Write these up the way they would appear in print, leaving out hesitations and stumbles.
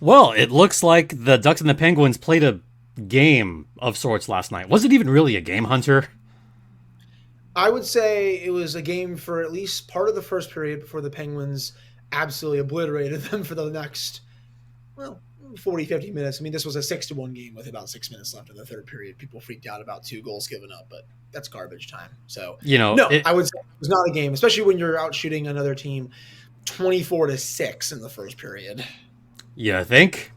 Well, it looks like the Ducks and the Penguins played a game of sorts last night. Was it even really a game, Hunter? I would say it was a game for at least part of the first period before the Penguins absolutely obliterated them for the next, 40, 50 minutes. I mean, this was a 6-1 game with about 6 minutes left in the third period. People freaked out about 2 goals given up, but that's garbage time. So, I would say it was not a game, especially when you're out shooting another team 24-6 in the first period. You think?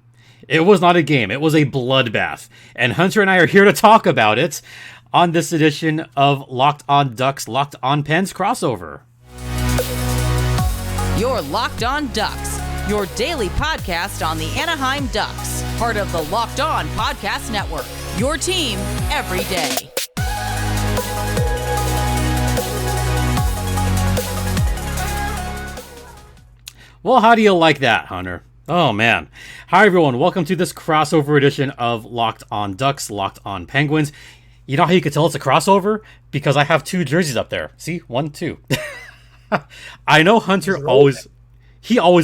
It was not a game. It was a bloodbath. And Hunter and I are here to talk about it on this edition of Locked On Ducks, Locked On Pens crossover. You're Locked On Ducks, your daily podcast on the Anaheim Ducks, part of the Locked On Podcast Network, your team every day. Well, how do you like that, Hunter? Oh, man. Hi, everyone. Welcome to this crossover edition of Locked On Ducks, Locked On Penguins. You know how you can tell it's a crossover? Because I have 2 jerseys up there. See? 1, 2. I know Hunter always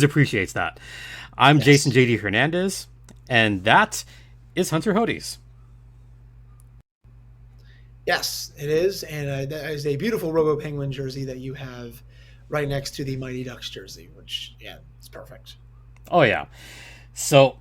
appreciates that. I'm Jason JD Hernandez, and that is Hunter Hodes. Yes, it is. And that is a beautiful Robo Penguin jersey that you have right next to the Mighty Ducks jersey, which, it's perfect. Oh, yeah. So,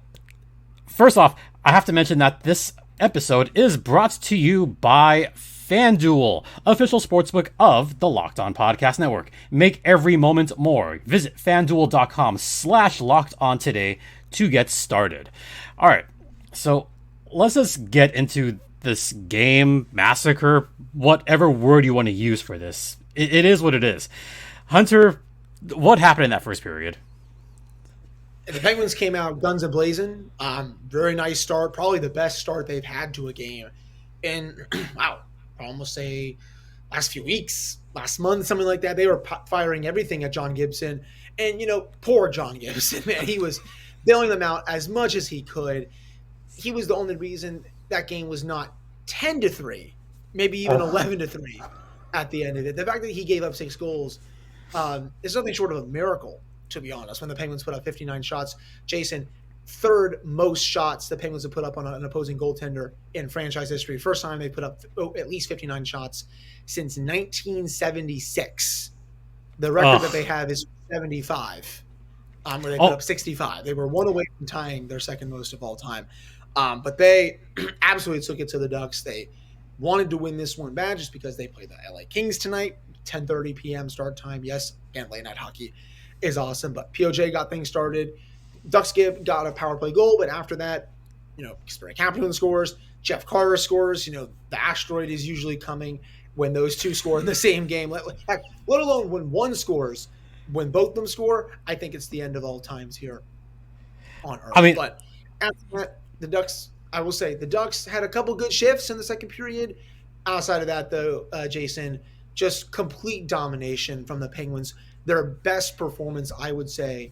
first off, I have to mention that this episode is brought to you by FanDuel, official sportsbook of the Locked On Podcast Network. Make every moment more. Visit FanDuel.com/LockedOn today to get started. All right, so let's just get into this game, massacre, whatever word you want to use for this. It is what it is. Hunter, what happened in that first period? The Penguins came out guns a-blazing. Very nice start. Probably the best start they've had to a game in, almost say last few weeks, last month, something like that. They were firing everything at John Gibson. And, poor John Gibson, man. He was bailing them out as much as he could. He was the only reason that game was not 10-3, maybe even 11-3 at the end of it. The fact that he gave up 6 goals is nothing short of a miracle, to be honest. When the Penguins put up 59 shots, Jason, third most shots the Penguins have put up on an opposing goaltender in franchise history. First time they put up at least 59 shots since 1976. The record that they have is 75, where they put up 65. They were 1 away from tying their second most of all time. But they absolutely took it to the Ducks. They wanted to win this one bad just because they play the LA Kings tonight, 10:30 p.m. start time. Yes, and late night hockey is awesome, but POJ got things started. Ducks got a power play goal, but after that, Kasperi Kapanen scores, Jeff Carter scores. The asteroid is usually coming when those 2 score in the same game. Let alone when one scores. When both of them score, I think it's the end of all times here on Earth. But after that, the Ducks, I will say, the Ducks had a couple good shifts in the second period. Outside of that, though, Jason, just complete domination from the Penguins. Their best performance, I would say,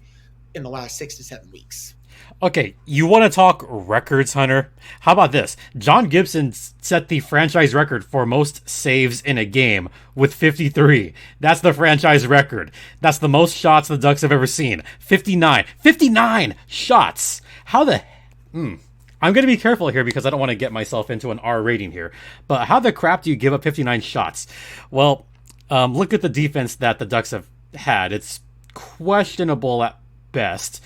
in the last 6 to 7 weeks. Okay, you want to talk records, Hunter? How about this? John Gibson set the franchise record for most saves in a game with 53. That's the franchise record. That's the most shots the Ducks have ever seen. 59. 59 shots! How the... I'm going to be careful here because I don't want to get myself into an R rating here. But how the crap do you give up 59 shots? Well, look at the defense that the Ducks have had. It's questionable at best.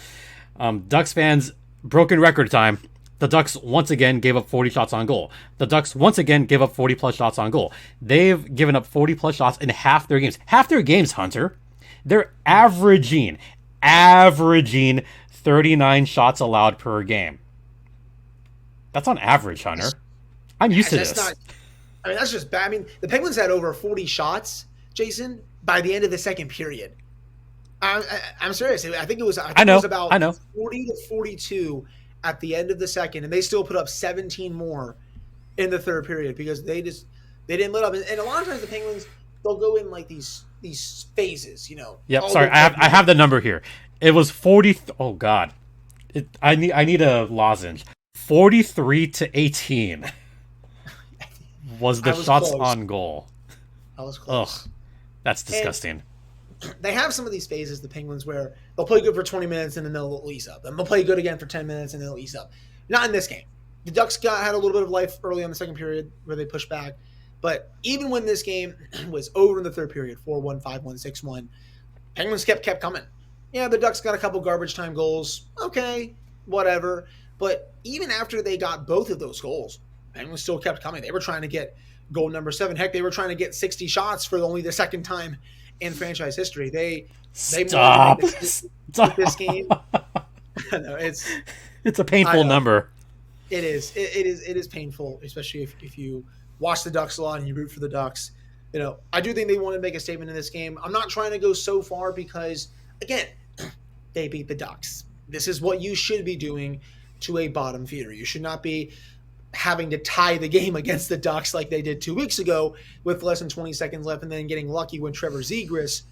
Ducks fans, broken record time. The Ducks once again gave up 40 shots on goal. The Ducks once again gave up 40 plus shots on goal. They've given up 40 plus shots in half their games. Half their games, Hunter. They're averaging 39 shots allowed per game. That's on average, Hunter. I'm used to this. That's just bad. I mean, the Penguins had over 40 shots, Jason, by the end of the second period. I'm serious. I think it was about 40 to 42 at the end of the second, and they still put up 17 more in the third period because they didn't let up. And a lot of times the Penguins, they'll go in like these phases, Yep. Sorry, I have the number here. It was 40. Oh God, I need a lozenge. 43-18 was the shots close. On goal. I was close. Ugh, that's disgusting. they have some of these phases, the Penguins, where they'll play good for 20 minutes and then they'll ease up. And they'll play good again for 10 minutes and then they'll ease up. Not in this game. The Ducks had a little bit of life early on the second period where they pushed back. But even when this game was over in the third period, 4-1, 5-1, 6-1, Penguins kept coming. Yeah, the Ducks got a couple garbage time goals. Okay, whatever. But even after they got both of those goals, Penguins still kept coming. They were trying to get goal number 7. Heck, they were trying to get 60 shots for only the second time in franchise history. They Stop. With this game. No, it's a painful number. It is. It is painful, especially if you watch the Ducks a lot and you root for the Ducks. I do think they want to make a statement in this game. I'm not trying to go so far because, again, they beat the Ducks. This is what you should be doing to a bottom feeder. You should not be having to tie the game against the Ducks like they did 2 weeks ago with less than 20 seconds left and then getting lucky when Trevor Zegras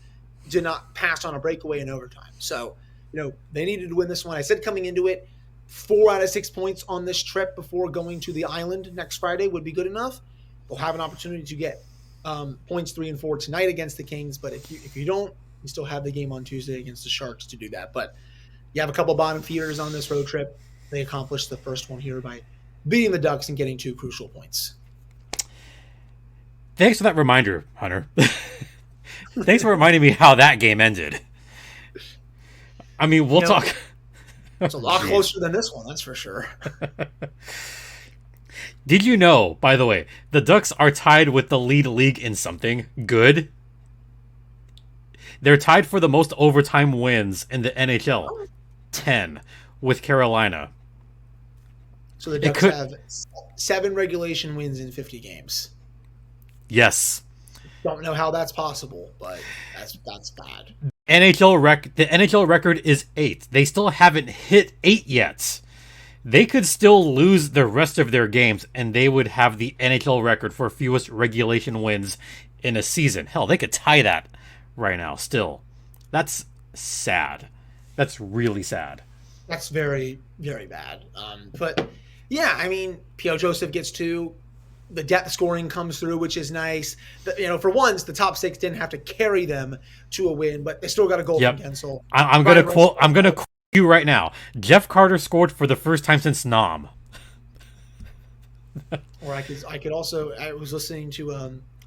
did not pass on a breakaway in overtime. So, they needed to win this one. I said coming into it, 4 out of 6 points on this trip before going to the island next Friday would be good enough. They'll have an opportunity to get points 3 and 4 tonight against the Kings. But if you don't, you still have the game on Tuesday against the Sharks to do that. But you have a couple bottom feeders on this road trip. They accomplished the first one here by beating the Ducks and getting 2 crucial points. Thanks for that reminder, Hunter. Thanks for reminding me how that game ended. I mean, we'll talk. It's a lot closer than this one, that's for sure. Did you know, by the way, the Ducks are tied with the league in something good? They're tied for the most overtime wins in the NHL. 10 with Carolina. So the Ducks have 7 regulation wins in 50 games. Yes. Don't know how that's possible, but that's bad. The NHL record is 8. They still haven't hit 8 yet. They could still lose the rest of their games, and they would have the NHL record for fewest regulation wins in a season. Hell, they could tie that right now still. That's sad. That's really sad. That's very, very bad. But, yeah, I mean, P.O. Joseph gets 2. The depth scoring comes through, which is nice. For once, the top 6 didn't have to carry them to a win, but they still got a goal from Gensel. I'm going to quote you right now. Jeff Carter scored for the first time since Nam. Or I could also. I was listening to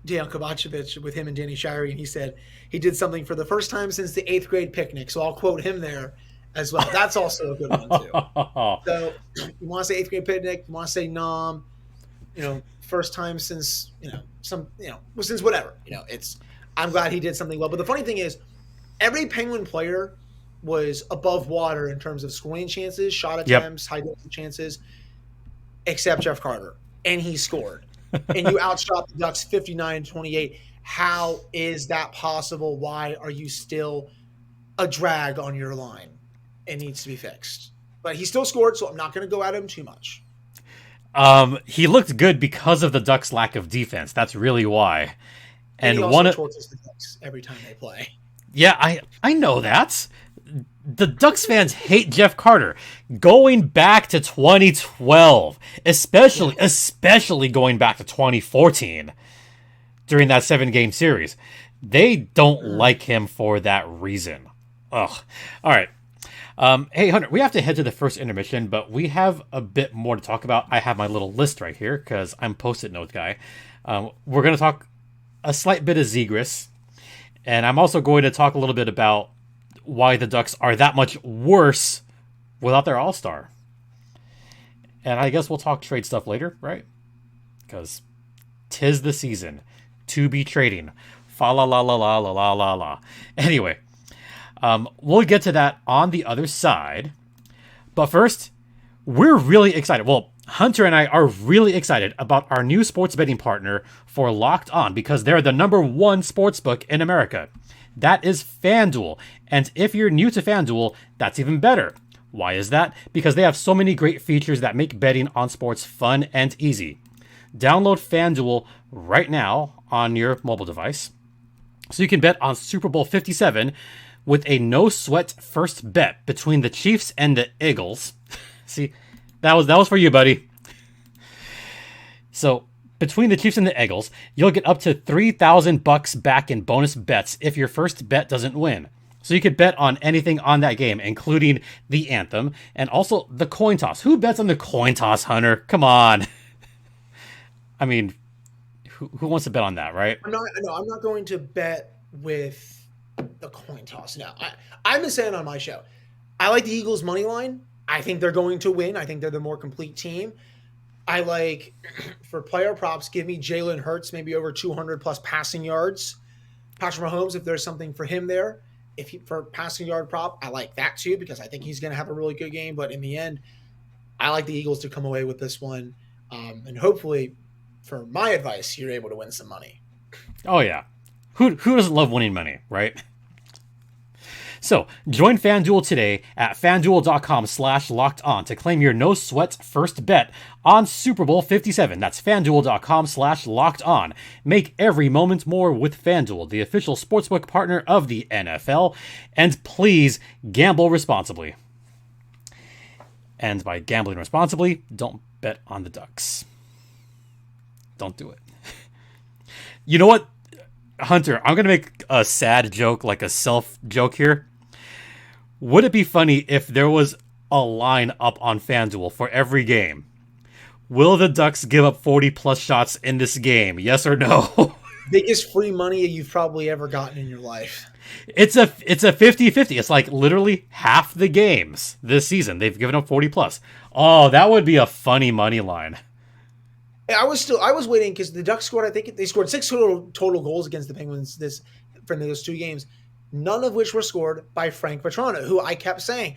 Dejan Kovacevic with him and Danny Shirey, and he said he did something for the first time since the 8th grade picnic. So I'll quote him there as well. That's also a good one too. So you want to say 8th grade picnic? You want to say Nam? First time since since whatever. I'm glad he did something well. But the funny thing is, every Penguin player was above water in terms of scoring chances, shot attempts, high danger chances, except Jeff Carter, and he scored. And you outshot the Ducks 59-28. How is that possible? Why are you still a drag on your line? It needs to be fixed. But he still scored, so I'm not going to go at him too much. He looked good because of the Ducks' lack of defense. That's really why. And he also torches the Ducks every time they play. Yeah, I know that. The Ducks fans hate Jeff Carter. Going back to 2012, especially going back to 2014, during that 7-game series, they don't like him for that reason. Ugh. All right. Hey, Hunter, we have to head to the first intermission, but we have a bit more to talk about. I have my little list right here because I'm Post-it note guy. We're going to talk a slight bit of Zegras, and I'm also going to talk a little bit about why the Ducks are that much worse without their all-star. And I guess we'll talk trade stuff later, right? Because 'tis the season to be trading. Fa la la la la la la la la. Anyway. We'll get to that on the other side. But first, we're really excited. Well, Hunter and I are really excited about our new sports betting partner for Locked On because they're the #1 sportsbook in America. That is FanDuel. And if you're new to FanDuel, that's even better. Why is that? Because they have so many great features that make betting on sports fun and easy. Download FanDuel right now on your mobile device so you can bet on Super Bowl 57 with a no-sweat first bet between the Chiefs and the Eagles. See, that was for you, buddy. So between the Chiefs and the Eagles, you'll get up to $3,000 back in bonus bets if your first bet doesn't win. So you could bet on anything on that game, including the anthem and also the coin toss. Who bets on the coin toss, Hunter? Come on. I mean, who wants to bet on that, right? I'm not going to bet with the coin toss. No, I've been saying on my show, I like the Eagles money line. I think they're going to win. I think they're the more complete team. I like, for player props, give me Jalen Hurts, maybe over 200 plus passing yards. Patrick Mahomes, if there's something for him there. For passing yard prop, I like that too, because I think he's going to have a really good game. But in the end, I like the Eagles to come away with this one. And hopefully, for my advice, you're able to win some money. Oh, yeah. Who doesn't love winning money, right? So, join FanDuel today at FanDuel.com/LockedOn to claim your no-sweat first bet on Super Bowl 57. That's FanDuel.com/LockedOn. Make every moment more with FanDuel, the official sportsbook partner of the NFL. And please, gamble responsibly. And by gambling responsibly, don't bet on the Ducks. Don't do it. You know what, Hunter? I'm going to make a sad joke, like a self-joke here. Would it be funny if there was a line up on FanDuel for every game? Will the Ducks give up 40-plus shots in this game? Yes or no? Biggest free money you've probably ever gotten in your life. It's a 50-50. It's like literally half the games this season they've given up 40-plus. Oh, that would be a funny money line. I was waiting because the Ducks scored, I think they scored 6 total goals against the Penguins from those 2 games, none of which were scored by Frank Petrano, who I kept saying,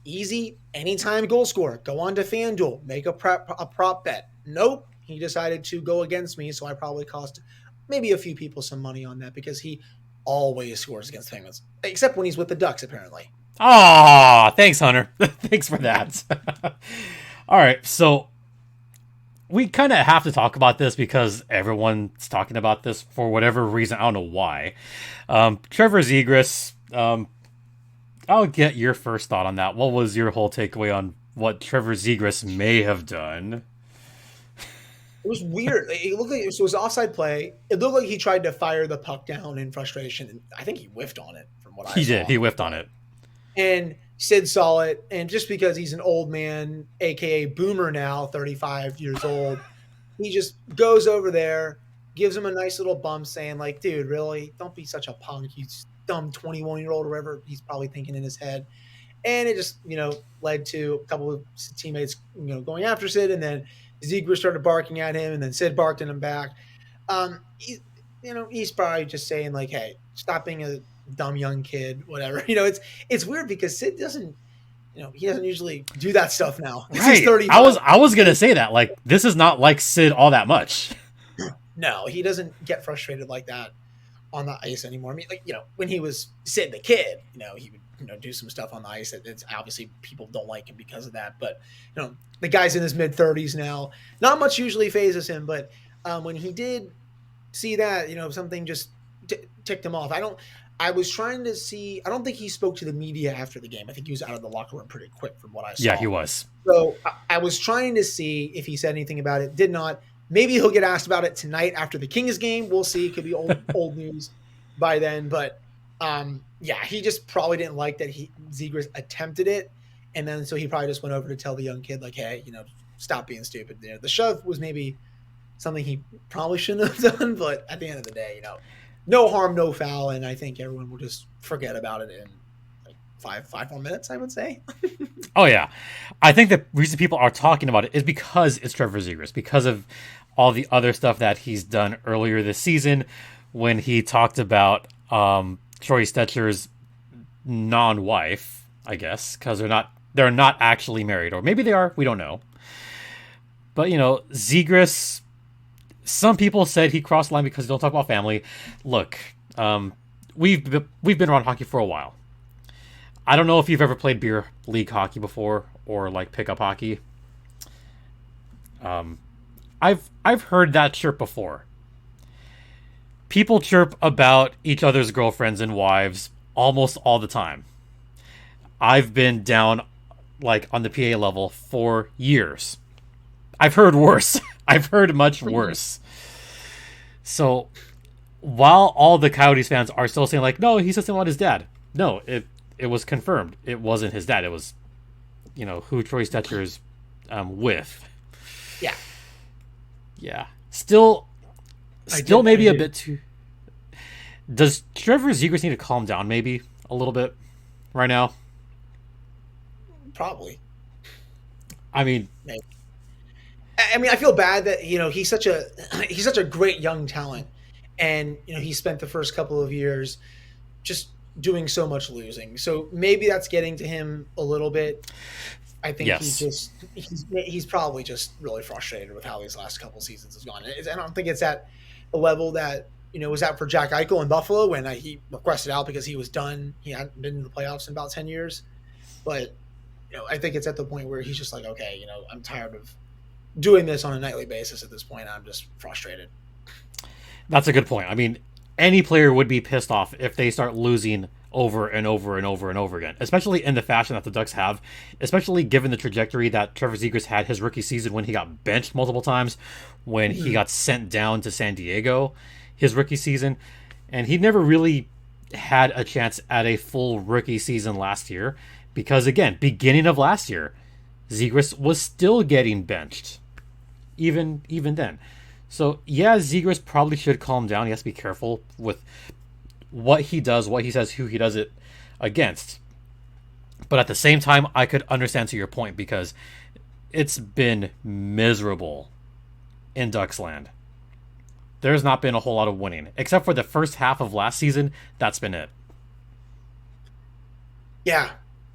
easy, anytime goal scorer, go on to FanDuel, make a prop bet. Nope, he decided to go against me, so I probably cost maybe a few people some money on that because he always scores against the Penguins, except when he's with the Ducks, apparently. Ah, thanks, Hunter. Thanks for that. All right, so we kind of have to talk about this because everyone's talking about this for whatever reason. I don't know why. Trevor Zegras, I'll get your first thought on that. What was your whole takeaway on what Trevor Zegras may have done? It was weird. It looked like it was offside play. It looked like he tried to fire the puck down in frustration, and I think he whiffed on it from what I saw. He did. He whiffed on it. And Sid saw it, and just because he's an old man, a.k.a. boomer now, 35 years old, he just goes over there, gives him a nice little bump saying, like, dude, really? Don't be such a punk, you dumb 21-year-old or whatever he's probably thinking in his head. And it just, led to a couple of teammates, going after Sid, and then Zegras started barking at him, and then Sid barked at him back. He's probably just saying, like, hey, stop being a dumb young kid, whatever. It's weird because Sid doesn't, he doesn't usually do that stuff now. Right. He's 35. I was gonna say that, like, this is not like Sid all that much. No, he doesn't get frustrated like that on the ice anymore. I mean, like, when he was Sid the kid, he would do some stuff on the ice that it's obviously people don't like him because of that. But the guy's in his mid-30s now. Not much usually phases him, but when he did see that, something just ticked him off. I was trying to see. I don't think he spoke to the media after the game. I think he was out of the locker room pretty quick from what I saw. Yeah, he was. So I was trying to see if he said anything about it. Did not. Maybe he'll get asked about it tonight after the Kings game. We'll see. It could be old news by then. But he just probably didn't like that Zegras attempted it, and then so he probably just went over to tell the young kid, like, hey, stop being stupid. The shove was maybe something he probably shouldn't have done, but at the end of the day, no harm, no foul, and I think everyone will just forget about it in like 5 more minutes, I would say. Oh, yeah. I think the reason people are talking about it is because it's Trevor Zegras, because of all the other stuff that he's done earlier this season when he talked about Troy Stetcher's non-wife, I guess, because they're not actually married, or maybe they are, we don't know. But, Zegras, some people said he crossed the line because he don't talk about family. Look, we've been around hockey for a while. I don't know if you've ever played beer league hockey before or like pickup hockey. I've heard that chirp before. People chirp about each other's girlfriends and wives almost all the time. I've been down like on the PA level for years. I've heard worse. I've heard much worse. So while all the Coyotes fans are still saying like, no, he said something about his dad. No, it was confirmed. It wasn't his dad. It was, who Troy Stetcher's with. Yeah. Yeah. Still maybe a bit too. Does Trevor Zegras need to calm down maybe a little bit right now? Probably. I mean, maybe. I feel bad that he's such a great young talent, and he spent the first couple of years just doing so much losing. So maybe that's getting to him a little bit. I think yes. he's probably just really frustrated with how these last couple seasons has gone. I don't think it's at the level that was at for Jack Eichel in Buffalo when he requested out because he was done. He hadn't been in the playoffs in about 10 years, but I think it's at the point where he's just like, okay, I'm tired of doing this on a nightly basis at this point. I'm just frustrated. That's a good point. I mean, any player would be pissed off if they start losing over and over and over and over again, especially in the fashion that the Ducks have, especially given the trajectory that Trevor Zegras had his rookie season when he got benched multiple times, when he got sent down to San Diego his rookie season, and he never really had a chance at a full rookie season last year because, again, beginning of last year, Zegras was still getting benched, even then. So, yeah, Zegras probably should calm down. He has to be careful with what he does, what he says, who he does it against. But at the same time, I could understand to your point because it's been miserable in Ducksland. There's not been a whole lot of winning. Except for the first half of last season, that's been it. Yeah.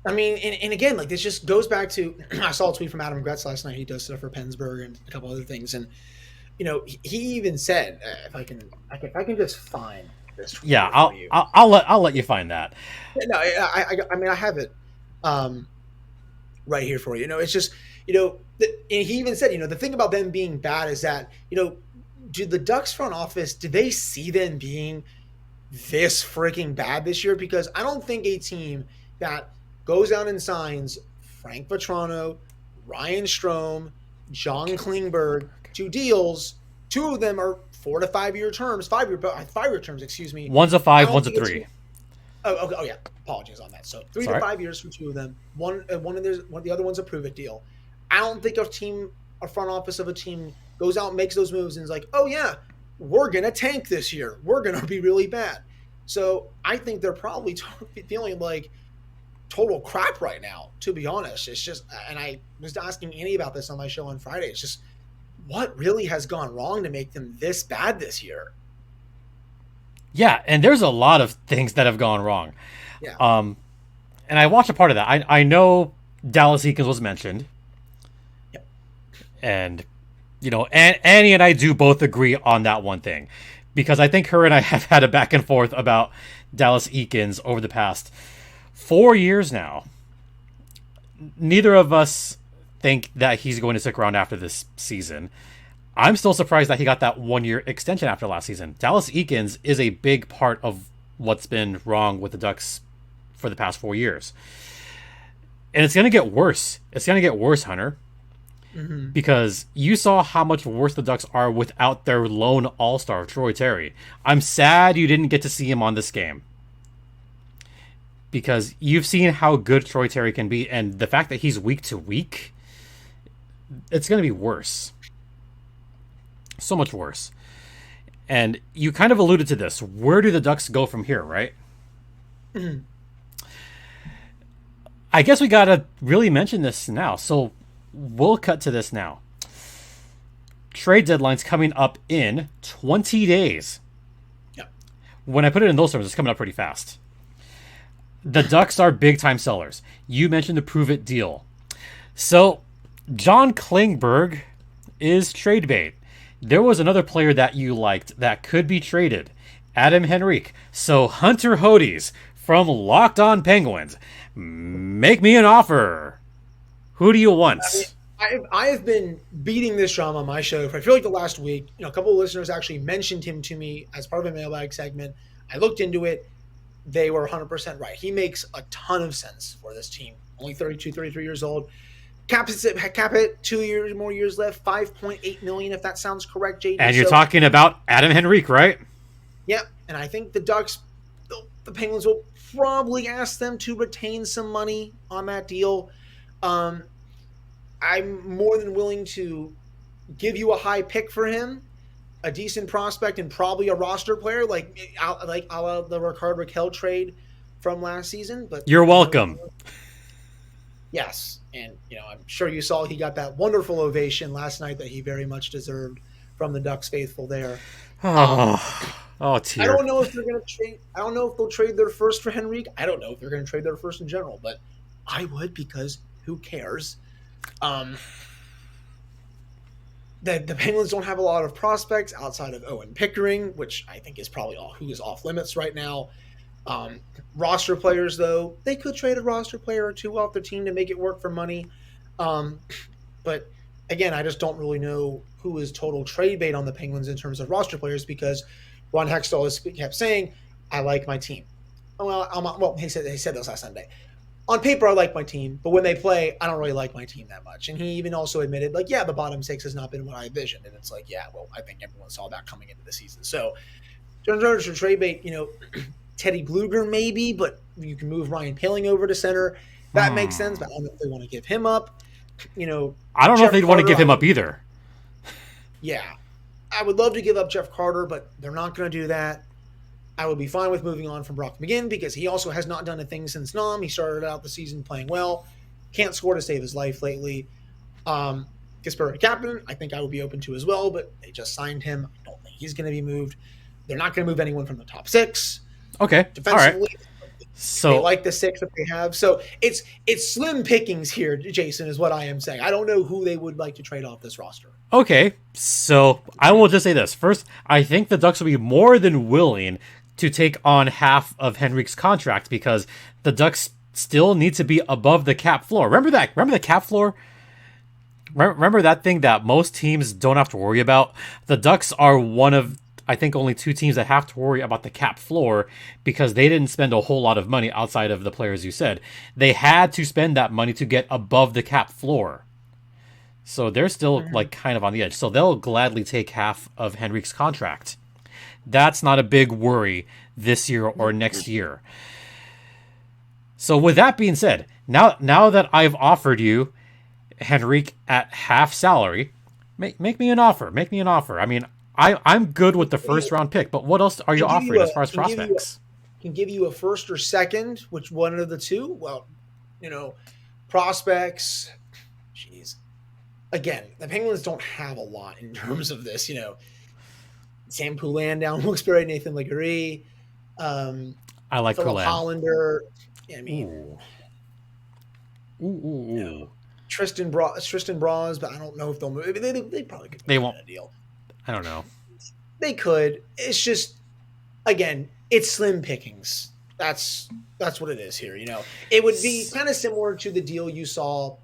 I mean, and again, like this just goes back to, I saw a tweet from Adam Gretz last night. He does stuff for Pittsburgh and a couple other things. And, he even said, if I can just find this tweet. Yeah, I'll let you find that. No, I mean, I have it right here for you. It's just, and he even said, the thing about them being bad is that, do the Ducks front office, do they see them being this freaking bad this year? Because I don't think a team that goes out and signs Frank Vetrano, Ryan Strome, John Klingberg, 2 deals, 2 of them are 4 to 5 year terms, 5 year terms, excuse me. One's a 5, one's a 3. Oh yeah, apologies on that. So 3 to 5 years for 2 of them. One of the other one's a prove it deal. I don't think a front office of a team goes out and makes those moves and is like, oh yeah, we're gonna tank this year. We're gonna be really bad. So I think they're probably feeling like total crap right now, to be honest. It's just, and I was asking Annie about this on my show on Friday. It's just, what really has gone wrong to make them this bad this year? Yeah, and there's a lot of things that have gone wrong. Yeah. And I watched a part of that. I know Dallas Eakins was mentioned. Yep. And, Annie and I do both agree on that one thing. Because I think her and I have had a back and forth about Dallas Eakins over the past 4 years now. Neither of us think that he's going to stick around after this season. I'm still surprised that he got that 1-year extension after last season. Dallas Eakins is a big part of what's been wrong with the Ducks for the past 4 years. And it's going to get worse. It's going to get worse, Hunter. Mm-hmm. Because you saw how much worse the Ducks are without their lone all-star, Troy Terry. I'm sad you didn't get to see him on this game. Because you've seen how good Troy Terry can be, and the fact that he's week to week, it's going to be worse. So much worse. And you kind of alluded to this. Where do the Ducks go from here, right? Mm-hmm. I guess we got to really mention this now. So we'll cut to this now. Trade deadline's coming up in 20 days. Yeah. When I put it in those terms, it's coming up pretty fast. The Ducks are big-time sellers. You mentioned the Prove It deal. So, John Klingberg is trade bait. There was another player that you liked that could be traded. Adam Henrique. So, Hunter Hodes from Locked On Penguins. Make me an offer. Who do you want? I have been beating this drum on my show for I feel like the last week. A couple of listeners actually mentioned him to me as part of a mailbag segment. I looked into it. They were 100% right. He makes a ton of sense for this team. Only 32, 33 years old. Cap it 2 more years left, $5.8 million, if that sounds correct, JD. And you're talking about Adam Henrique, right? Yep. And I think the Ducks, the Penguins will probably ask them to retain some money on that deal. I'm more than willing to give you a high pick for him, a decent prospect, and probably a roster player like a la the Rickard Rakell trade from last season. But you're welcome. Yes, and I'm sure you saw he got that wonderful ovation last night that he very much deserved from the Ducks faithful there. Tear. I don't know if they're going to trade. I don't know if they'll trade their first for Henrique. I don't know if they're going to trade their first in general, but I would, because who cares? The Penguins don't have a lot of prospects outside of Owen Pickering, which I think is probably who is off limits right now. Roster players, though, they could trade a roster player or two off their team to make it work for money. But again, I just don't really know who is total trade bait on the Penguins in terms of roster players, because Ron Hextall has kept saying, "I like my team." Well, he said this last Sunday. On paper, I like my team, but when they play, I don't really like my team that much. And he even also admitted, the bottom six has not been what I envisioned. And it's I think everyone saw that coming into the season. So, in terms of trade bait, Teddy Bluger maybe, but you can move Ryan Poehling over to center. That makes sense, but I don't know if they want to give him up. I don't know if they'd want to give him up either. Yeah. I would love to give up Jeff Carter, but they're not going to do that. I would be fine with moving on from Brock McGinn, because he also has not done a thing since Nam. He started out the season playing well. Can't score to save his life lately. Jesper Captain, I think I would be open to as well, but they just signed him. I don't think he's going to be moved. They're not going to move anyone from the top six. Okay. Defensively, all right. So they like the six that they have. So it's slim pickings here, Jason, is what I am saying. I don't know who they would like to trade off this roster. Okay, so I will just say this. First, I think the Ducks will be more than willing to take on half of Henrique's contract, because the Ducks still need to be above the cap floor. Remember that? Remember the cap floor? Remember that thing that most teams don't have to worry about? The Ducks are one of, I think, only two teams that have to worry about the cap floor, because they didn't spend a whole lot of money outside of the players you said. They had to spend that money to get above the cap floor. So they're still kind of on the edge. So they'll gladly take half of Henrique's contract. That's not a big worry this year or next year. So with that being said, now that I've offered you Henrique at half salary, make me an offer. Make me an offer. I mean, I'm good with the first round pick, but what else are you offering as far as prospects? Can give you a first or second, which one of the two? Well, prospects. Jeez. Again, the Penguins don't have a lot in terms of this. Sam Poulin down Wilkes-Barre, Nathan Legare. I like Philip Poulin. Hollander. I mean, Tristan Bras, but I don't know if they'll move. They probably could. They won't. A deal. I don't know. They could. It's just, again, it's slim pickings. That's what it is here. It would be kind of similar to the deal you saw.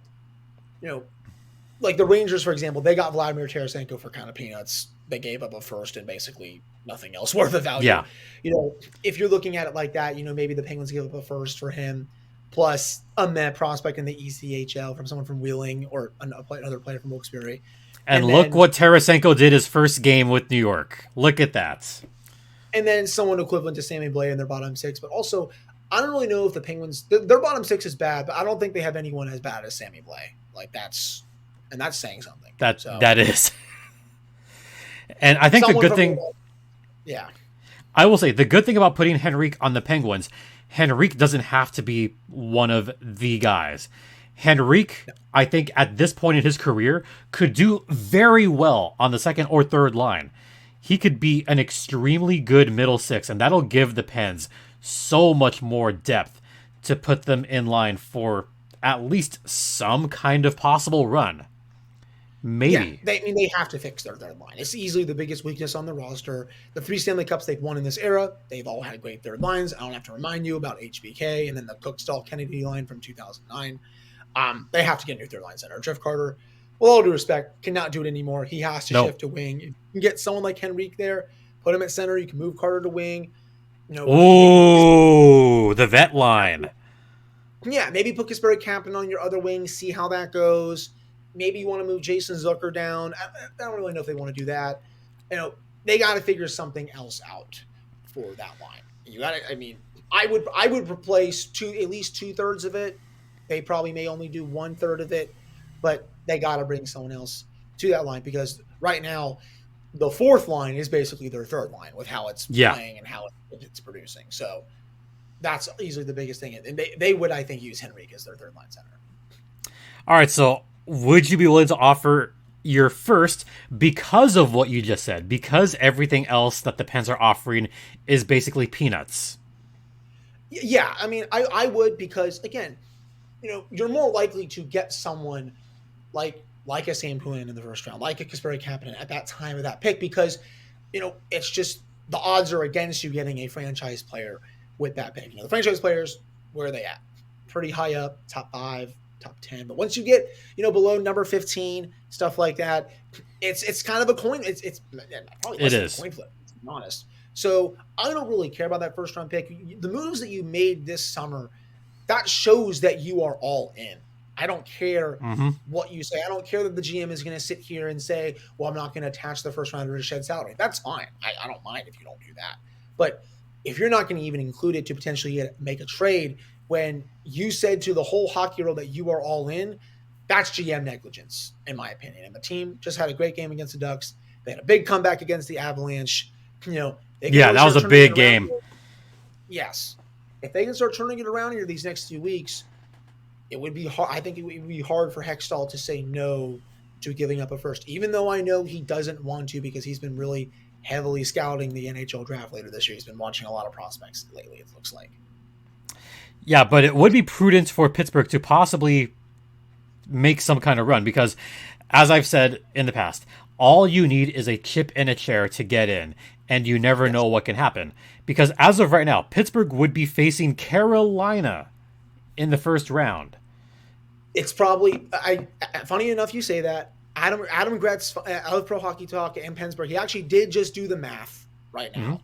Like the Rangers, for example, they got Vladimir Tarasenko for kind of peanuts. They gave up a first and basically nothing else worth of value. Yeah. If you're looking at it like that, maybe the Penguins give up a first for him, plus a Met prospect in the ECHL from someone from Wheeling or another player from Wilkes-Barre. And look what Tarasenko did his first game with New York. Look at that. And then someone equivalent to Sammy Blais in their bottom six. But also, I don't really know if the Penguins, their bottom six is bad, but I don't think they have anyone as bad as Sammy Blais. That's saying something. That is. And I think the good thing, I will say the good thing about putting Henrique on the Penguins, Henrique doesn't have to be one of the guys. Henrique, I think at this point in his career, could do very well on the second or third line. He could be an extremely good middle six, and that'll give the Pens so much more depth to put them in line for at least some kind of possible run. Maybe. Yeah, they have to fix their third line. It's easily the biggest weakness on the roster. The 3 Stanley Cups they've won in this era, they've all had great third lines. I don't have to remind you about HBK and then the Cook-Stahl-Kennedy line from 2009. They have to get a new third line center. Jeff Carter, with all due respect, cannot do it anymore. He has to shift to wing. You can get someone like Henrique there, put him at center. You can move Carter to wing. The vet line. Yeah, maybe put Kasperi Kapanen on your other wing, see how that goes. Maybe you want to move Jason Zucker down. I don't really know if they want to do that. They got to figure something else out for that line. You got to. I mean, I would replace at least 2/3 of it. They probably may only do 1/3 of it, but they got to bring someone else to that line because right now the fourth line is basically their third line with how it's playing and how it's producing. So that's easily the biggest thing. And they would, I think, use Henrique as their third line center. All right. So would you be willing to offer your first because of what you just said? Because everything else that the Pens are offering is basically peanuts. Yeah. I mean, I would because, again, you're more likely to get someone like a Sam Poulin in the first round, like a Kasperi Kapanen at that time of that pick because, it's just the odds are against you getting a franchise player with that pick. The franchise players, where are they at? Pretty high up, top 5, top 10. But once you get, below number 15, stuff like that, it's kind of a coin. It's probably less than a coin flip, to be honest. So I don't really care about that first round pick. The moves that you made this summer, that shows that you are all in. I don't care what you say. I don't care that the GM is going to sit here and say, well, I'm not going to attach the first rounder to shed salary. That's fine. I don't mind if you don't do that. But if you're not going to even include it to potentially make a trade when you said to the whole hockey world that you are all in, that's GM negligence, in my opinion. And the team just had a great game against the Ducks. They had a big comeback against the Avalanche. That was a big game. Yes. If they can start turning it around here these next few weeks, it would be hard. I think it would be hard for Hextall to say no to giving up a first, even though I know he doesn't want to because he's been really heavily scouting the NHL draft later this year. He's been watching a lot of prospects lately, it looks like. Yeah, but it would be prudent for Pittsburgh to possibly make some kind of run because, as I've said in the past, all you need is a chip in a chair to get in, and you never know what can happen. Because as of right now, Pittsburgh would be facing Carolina in the first round. It's probably funny enough you say that. Adam Gretz of Pro Hockey Talk and Pittsburgh, he actually did just do the math right now.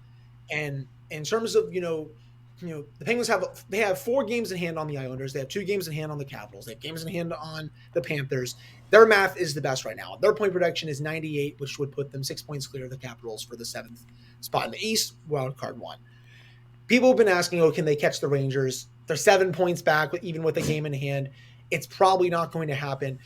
And in terms of, the Penguins have 4 games in hand on the Islanders. They have 2 games in hand on the Capitals. They have games in hand on the Panthers. Their math is the best right now. Their point production is 98, which would put them 6 points clear of the Capitals for the 7th spot in the East, wild card 1. People have been asking, can they catch the Rangers? They're 7 points back, even with a game in hand. It's probably not going to happen.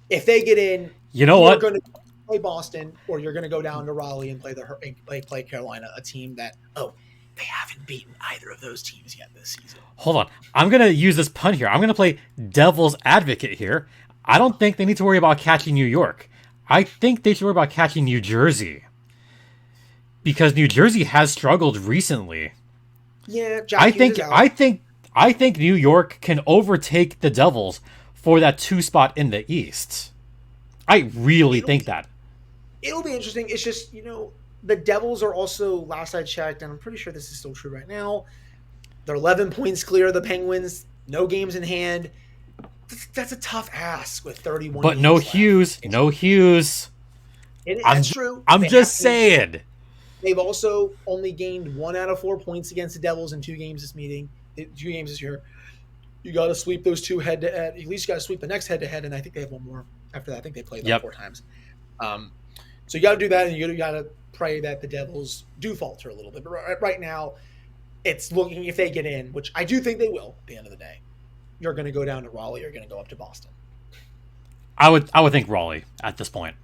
If they get in, you're going to play Boston, or you're going to go down to Raleigh and play Carolina, a team that they haven't beaten either of those teams yet this season. Hold on, I'm going to use this pun here. I'm going to play devil's advocate here. I don't think they need to worry about catching New York. I think they should worry about catching New Jersey because New Jersey has struggled recently. Yeah, I think New York can overtake the Devils for that 2 spot in the East. I really think that. It'll be interesting. It's just, the Devils are also, last I checked, and I'm pretty sure this is still true right now, they're 11 points clear of the Penguins, no games in hand. That's a tough ask with 31 But no Hughes. No Hughes. That's true. I'm just saying. They've also only gained 1 out of 4 points against the Devils in 2 games this year. You got to sweep those 2 head-to-head. At least you got to sweep the next head-to-head, and I think they have 1 more after that. I think they played 4 times. So you got to do that, and you got to pray that the Devils do falter a little bit. But right now, it's looking, if they get in, which I do think they will at the end of the day, you're going to go down to Raleigh, you're going to go up to Boston. I would think Raleigh at this point.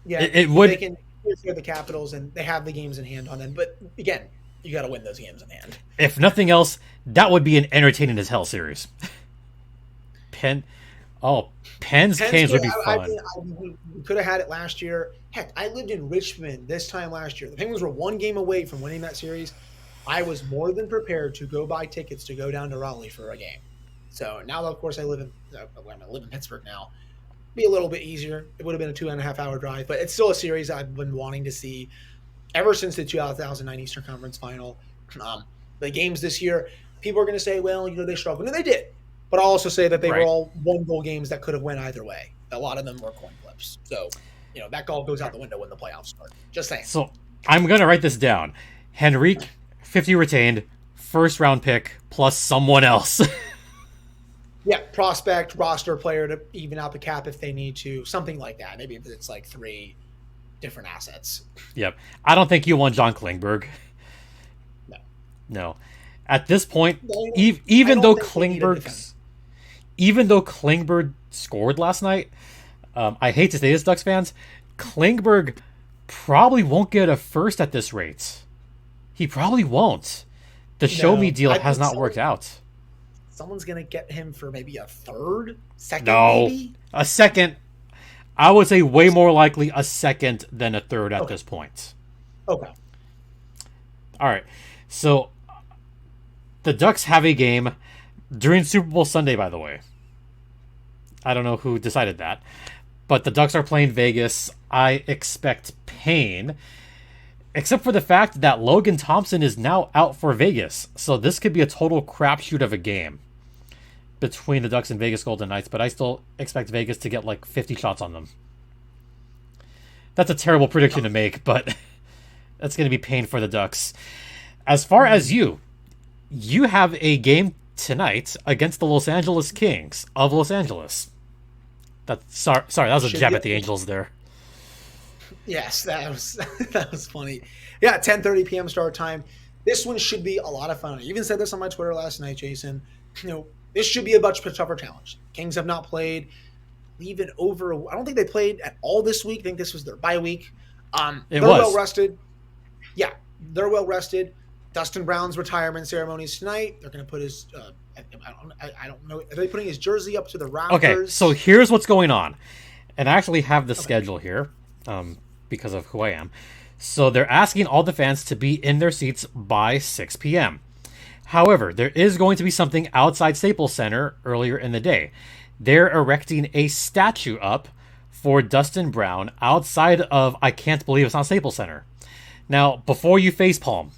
Yeah, it would. They can clear the Capitals, and they have the games in hand on them. But again, you got to win those games in hand. If nothing else, that would be an entertaining as hell series. Pens games would be fun. We could have had it last year. Heck, I lived in Richmond this time last year. The Penguins were 1 game away from winning that series. I was more than prepared to go buy tickets to go down to Raleigh for a game. So now, of course, I live in Pittsburgh now. Be a little bit easier. It would have been a 2.5-hour drive, but it's still a series I've been wanting to see ever since the 2009 Eastern Conference Final. The games this year, people are going to say, well, they struggled. And they did. But I'll also say that they were all 1-goal games that could have went either way. A lot of them were coin flips. So, that goal goes out the window when the playoffs start. Just saying. So I'm going to write this down. Henrique, 50 retained, first round pick plus someone else. Yeah, prospect, roster player to even out the cap if they need to, something like that. Maybe if it's like 3 different assets. Yep. I don't think you want John Klingberg. No. At this point, even though Klingberg scored last night, I hate to say this, Ducks fans, Klingberg probably won't get a first at this rate. He probably won't. The Show Me deal has not worked out. Someone's going to get him for maybe a second, no, maybe? A second. I would say way more likely a second than a third at this point. Okay. All right. So the Ducks have a game during Super Bowl Sunday, by the way. I don't know who decided that. But the Ducks are playing Vegas. I expect pain. Except for the fact that Logan Thompson is now out for Vegas. So this could be a total crapshoot of a game between the Ducks and Vegas Golden Knights. But I still expect Vegas to get like 50 shots on them. That's a terrible prediction to make, but that's going to be pain for the Ducks. As far as you have a game tonight against the Los Angeles Kings of Los Angeles. Sorry, that was a jab at the Angels there. Yes, that was funny. Yeah, 10:30 p.m. start time. This one should be a lot of fun. I even said this on my Twitter last night, Jason. This should be a much tougher challenge. Kings have not played even over. I don't think they played at all this week. I think this was their bye week. They're well rested. Yeah, they're well rested. Dustin Brown's retirement ceremony is tonight. They're going to put his. I don't know. Are they putting his jersey up to the rafters? Okay, so here's what's going on, and I actually have the schedule here, because of who I am. So they're asking all the fans to be in their seats by 6 p.m. However, there is going to be something outside Staples Center earlier in the day. They're erecting a statue up for Dustin Brown outside of, I can't believe it's not Staples Center. Now, before you facepalm,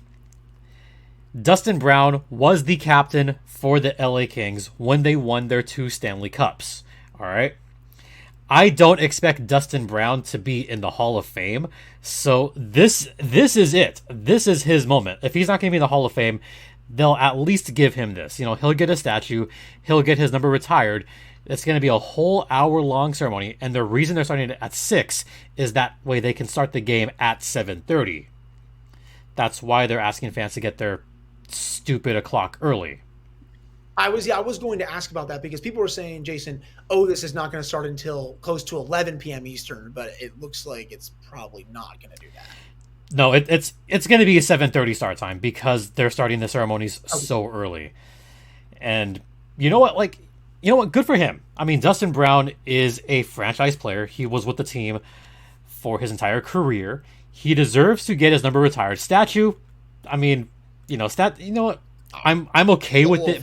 Dustin Brown was the captain for the LA Kings when they won their 2 Stanley Cups. All right. I don't expect Dustin Brown to be in the Hall of Fame. So this is it. This is his moment. If he's not going to be in the Hall of Fame, they'll at least give him this. He'll get a statue. He'll get his number retired. It's going to be a whole hour-long ceremony. And the reason they're starting it at 6 is that way they can start the game at 7:30. That's why they're asking fans to get their stupid o'clock early. I was going to ask about that because people were saying, Jason, this is not going to start until close to 11 p.m. Eastern, but it looks like it's probably not going to do that. No, it's going to be a 7:30 start time because they're starting the ceremonies so early. And you know what? Good for him. I mean, Dustin Brown is a franchise player. He was with the team for his entire career. He deserves to get his number retired. Statue, I mean, you know what? I'm okay with it.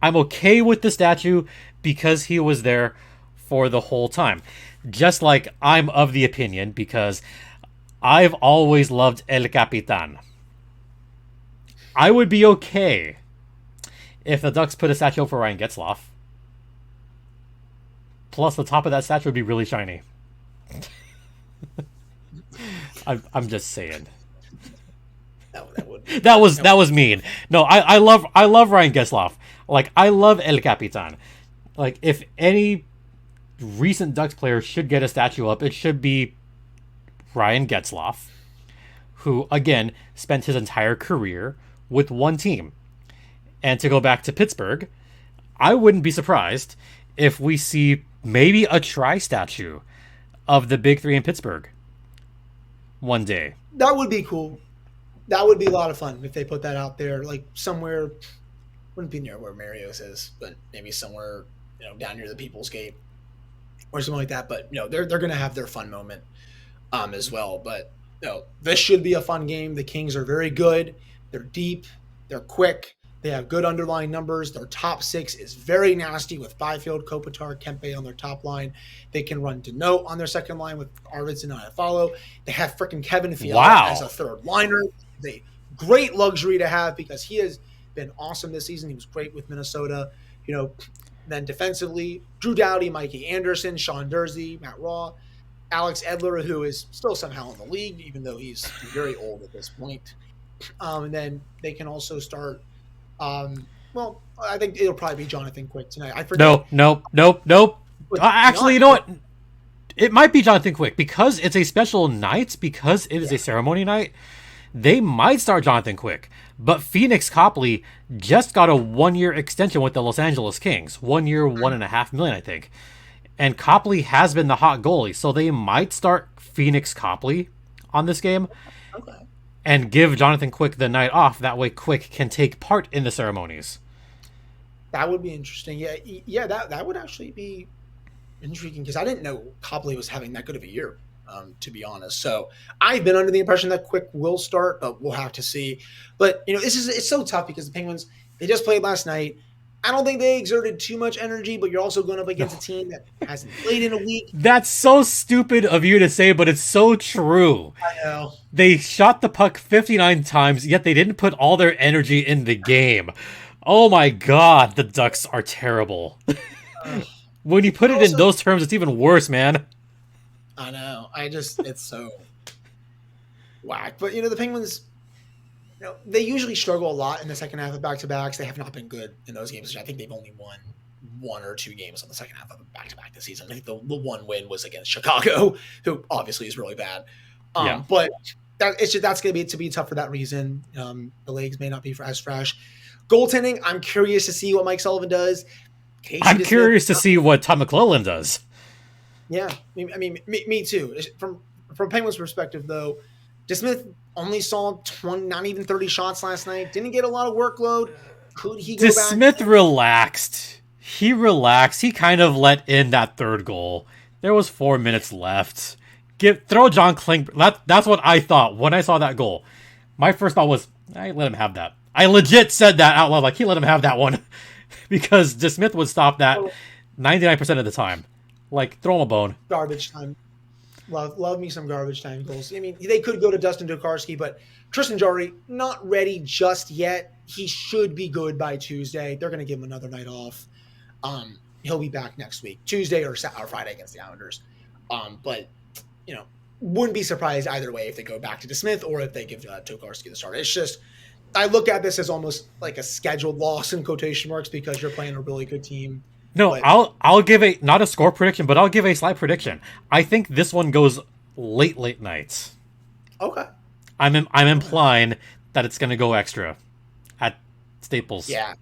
I'm okay with the statue because he was there for the whole time. Just like I'm of the opinion, because I've always loved El Capitan. I would be okay if the Ducks put a statue up for Ryan Getzlaf. Plus, the top of that statue would be really shiny. I'm just saying. That was mean. No, I love Ryan Getzlaf. I love El Capitan. If any recent Ducks player should get a statue up, it should be Ryan Getzlaf, who again spent his entire career with one team. And to go back to Pittsburgh, I wouldn't be surprised if we see maybe a tri-statue of the Big Three in Pittsburgh one day. That would be cool. That would be a lot of fun if they put that out there, somewhere. Wouldn't be near where Marios is, but maybe somewhere, down near the People's Gate or something like that. But they're going to have their fun moment as well. But this should be a fun game. The Kings are very good. They're deep. They're quick. They have good underlying numbers. Their top 6 is very nasty with Byfield, Kopitar, Kempe on their top line. They can run Deneau on their second line with Arvidsson and Iafallo. They have freaking Kevin Fiala as a third liner. It's a great luxury to have because he has been awesome this season. He was great with Minnesota. Then defensively, Drew Doughty, Mikey Anderson, Sean Durzi, Matt Raw, Alex Edler, who is still somehow in the league, even though he's very old at this point. And then they can also start. Well, I think it'll probably be Jonathan Quick tonight. I forget. Nope. But Actually, you know what? It might be Jonathan Quick because it's a special night, because it is a ceremony night. They might start Jonathan Quick, but Phoenix Copley just got a 1-year extension with the Los Angeles Kings. 1 year, $1.5 million, I think. And Copley has been the hot goalie, so they might start Phoenix Copley on this game and give Jonathan Quick the night off. That way Quick can take part in the ceremonies. That would be interesting. Yeah, that would actually be intriguing because I didn't know Copley was having that good of a year, to be honest. So I've been under the impression that Quick will start, but we'll have to see. But it's so tough because the Penguins, they just played last night. I don't think they exerted too much energy, but you're also going up against a team that hasn't played in a week. That's so stupid of you to say, but it's so true. I know. They shot the puck 59 times, yet they didn't put all their energy in the game. Oh my God, the Ducks are terrible. When you put it in those terms, it's even worse, man. I know. It's so whack. But, the Penguins, they usually struggle a lot in the second half of back-to-backs. They have not been good in those games. I think they've only won 1 or 2 games on the second half of a back-to-back this season. I think the one win was against Chicago, who obviously is really bad. But that's going to be tough for that reason. The legs may not be as fresh. Goaltending, I'm curious to see what Mike Sullivan does. I'm curious to see what Todd McClellan does. Yeah, I mean, me too. From Penguins' perspective, though, DeSmith only saw 20, not even 30 shots last night. Didn't get a lot of workload. Could he go back? DeSmith relaxed. He relaxed. He kind of let in that third goal. There was 4 minutes left. Throw John Klingberg. That's what I thought when I saw that goal. My first thought was, I let him have that. I legit said that out loud, like he let him have that one, because DeSmith would stop that 99% of the time. Like, throw him a bone. Garbage time. Love me some garbage time goals. I mean, they could go to Dustin Tokarski, but Tristan Jarry, not ready just yet. He should be good by Tuesday. They're going to give him another night off. He'll be back next week, Tuesday or Friday against the Islanders. But, wouldn't be surprised either way if they go back to DeSmith or if they give Tokarski the start. It's just, I look at this as almost like a scheduled loss in quotation marks because you're playing a really good team. No, but I'll give not a score prediction, but I'll give a slight prediction. I think this one goes late nights. Okay. I'm implying that it's going to go extra at Staples. Yeah.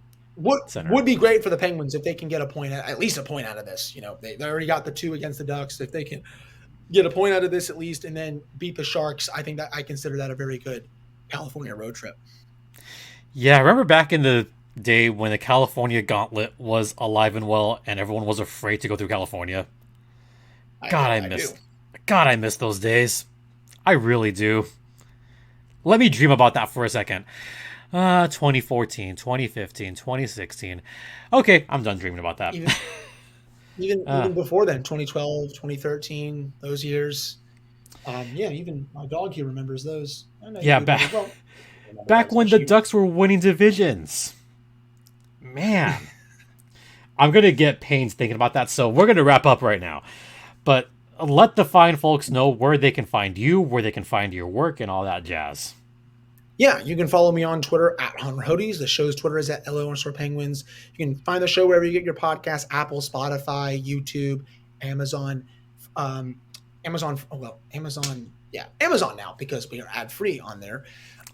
Center. Would be great for the Penguins if they can get at least a point out of this. They already got the 2 against the Ducks. If they can get a point out of this at least and then beat the Sharks, I think that I consider that a very good California road trip. Yeah, I remember back in the day when the California Gauntlet was alive and well and everyone was afraid to go through California. I miss those days. I really do. Let me dream about that for a second. 2014, 2015, 2016. Okay, I'm done dreaming about that. Even before then, 2012, 2013, those years. Even my dog here remembers those. Back when the Ducks were winning divisions. Man. I'm going to get pains thinking about that, so we're going to wrap up right now. But let the fine folks know where they can find you, where they can find your work, and all that jazz. Yeah, you can follow me on Twitter at Hunter Hodes. The show's Twitter is at LO_Penguins. You can find the show wherever you get your podcasts, Apple, Spotify, YouTube, Amazon. Amazon now because we are ad-free on there.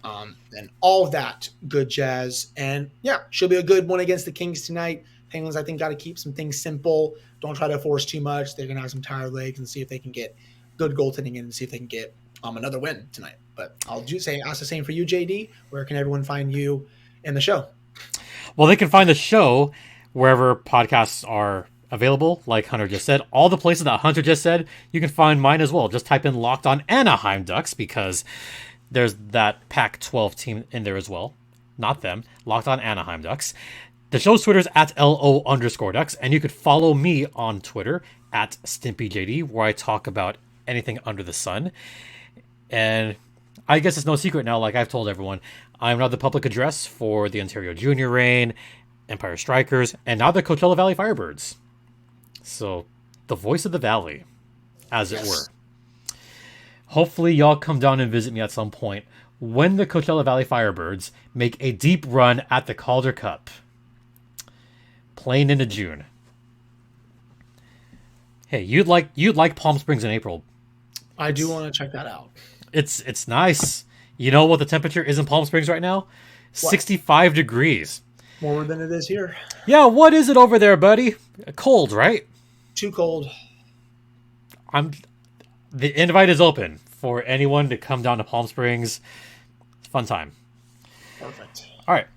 And all of that good jazz. And yeah, should be a good one against the Kings tonight. Penguins, I think, got to keep some things simple. Don't try to force too much. They're going to have some tired legs and see if they can get good goaltending in and see if they can get another win tonight. But I'll ask the same for you, JD. Where can everyone find you in the show? Well, they can find the show wherever podcasts are available, like Hunter just said. All the places that Hunter just said, you can find mine as well. Just type in Locked On Anaheim Ducks because there's that Pac-12 team in there as well. Not them. Locked On Anaheim Ducks. The show's Twitter is at LO_Ducks, and you could follow me on Twitter at StimpyJD, where I talk about anything under the sun. And I guess it's no secret now, like I've told everyone, I'm now the public address for the Ontario Junior Reign, Empire Strikers, and now the Coachella Valley Firebirds. So, the voice of the valley, as it were. Hopefully y'all come down and visit me at some point when the Coachella Valley Firebirds make a deep run at the Calder Cup, playing into June. Hey, you'd like Palm Springs in April. I do want to check that out. It's nice. You know what the temperature is in Palm Springs right now? 65 degrees. Warmer than it is here. Yeah, what is it over there, buddy? Cold, right? Too cold. The invite is open for anyone to come down to Palm Springs. Fun time. Perfect. All right.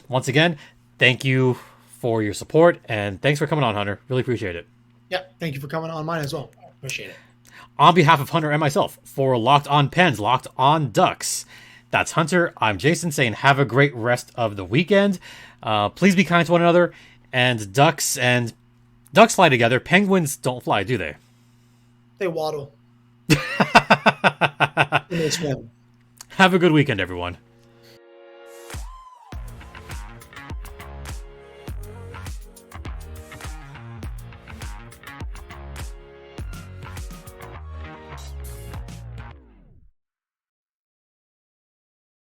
Once again, thank you for your support, and thanks for coming on, Hunter. Really appreciate it. Yeah, thank you for coming on mine as well. Appreciate it. On behalf of Hunter and myself, for Locked On Pens, Locked On Ducks, that's Hunter. I'm Jason saying have a great rest of the weekend. Please be kind to one another, and ducks fly together. Penguins don't fly, do they? They waddle. Have a good weekend, everyone.